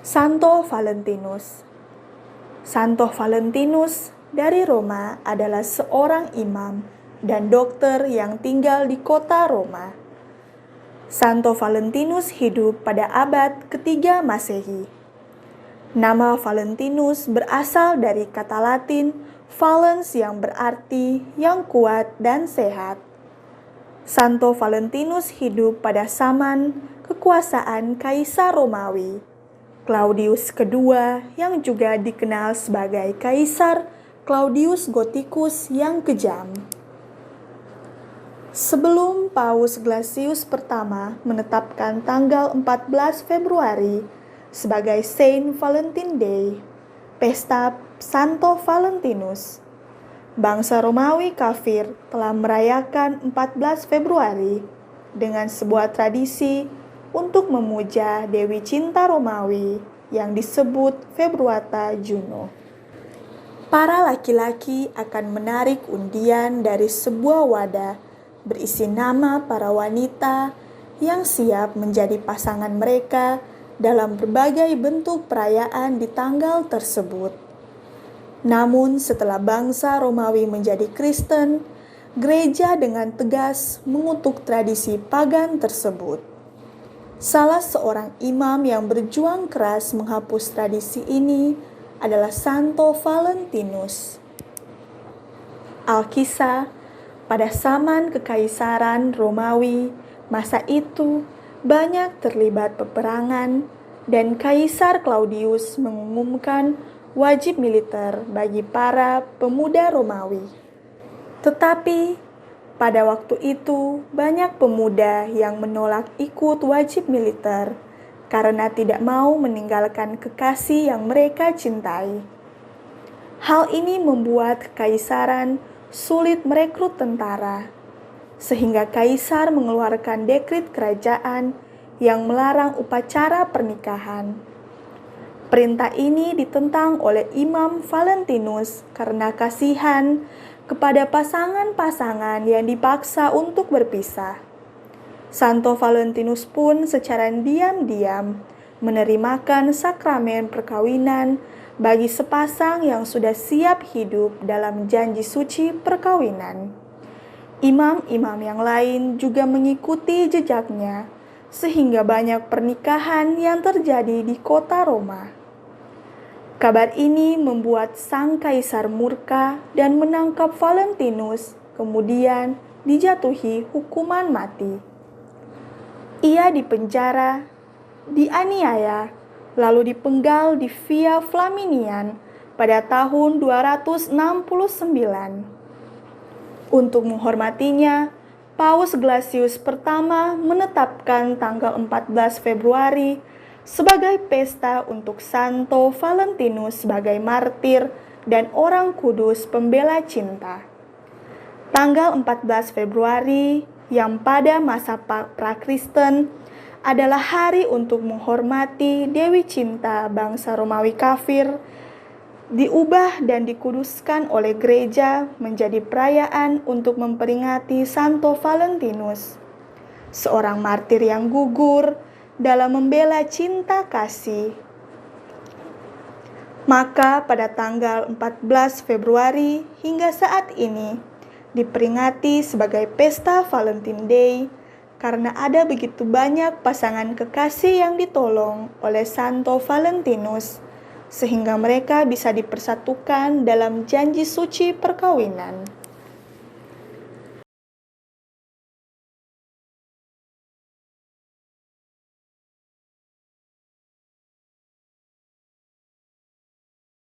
Santo Valentinus. Santo Valentinus dari Roma adalah seorang imam dan dokter yang tinggal di kota Roma. Santo Valentinus hidup pada abad ketiga Masehi. Nama Valentinus berasal dari kata Latin valens yang berarti yang kuat dan sehat. Santo Valentinus hidup pada zaman kekuasaan Kaisar Romawi Claudius II, yang juga dikenal sebagai Kaisar Claudius Gothicus yang kejam. Sebelum Paus Gelasius pertama menetapkan tanggal 14 Februari sebagai Saint Valentine Day, pesta Santo Valentinus, bangsa Romawi kafir telah merayakan 14 Februari dengan sebuah tradisi untuk memuja Dewi Cinta Romawi yang disebut Februata Juno. Para laki-laki akan menarik undian dari sebuah wadah berisi nama para wanita yang siap menjadi pasangan mereka dalam berbagai bentuk perayaan di tanggal tersebut. Namun setelah bangsa Romawi menjadi Kristen, gereja dengan tegas mengutuk tradisi pagan tersebut. Salah seorang imam yang berjuang keras menghapus tradisi ini adalah Santo Valentinus. Alkisah, pada zaman kekaisaran Romawi, masa itu banyak terlibat peperangan dan Kaisar Claudius mengumumkan wajib militer bagi para pemuda Romawi. Tetapi pada waktu itu, banyak pemuda yang menolak ikut wajib militer karena tidak mau meninggalkan kekasih yang mereka cintai. Hal ini membuat kekaisaran sulit merekrut tentara, sehingga kaisar mengeluarkan dekret kerajaan yang melarang upacara pernikahan. Perintah ini ditentang oleh Imam Valentinus karena kasihan kepada pasangan-pasangan yang dipaksa untuk berpisah. Santo Valentinus pun secara diam-diam menerimakan sakramen perkawinan bagi sepasang yang sudah siap hidup dalam janji suci perkawinan. Imam-imam yang lain juga mengikuti jejaknya, sehingga banyak pernikahan yang terjadi di kota Roma. Kabar ini membuat sang kaisar murka dan menangkap Valentinus, kemudian dijatuhi hukuman mati. Ia dipenjara, dianiaya, lalu dipenggal di Via Flaminian pada tahun 269. Untuk menghormatinya, Paus Gelasius pertama menetapkan tanggal 14 Februari sebagai pesta untuk Santo Valentinus sebagai martir dan orang kudus pembela cinta. Tanggal 14 Februari yang pada masa pra-Kristen adalah hari untuk menghormati Dewi Cinta bangsa Romawi kafir, diubah dan dikuduskan oleh gereja menjadi perayaan untuk memperingati Santo Valentinus, seorang martir yang gugur dalam membela cinta kasih. Maka pada tanggal 14 Februari hingga saat ini diperingati sebagai pesta Valentine Day karena ada begitu banyak pasangan kekasih yang ditolong oleh Santo Valentinus sehingga mereka bisa dipersatukan dalam janji suci perkawinan.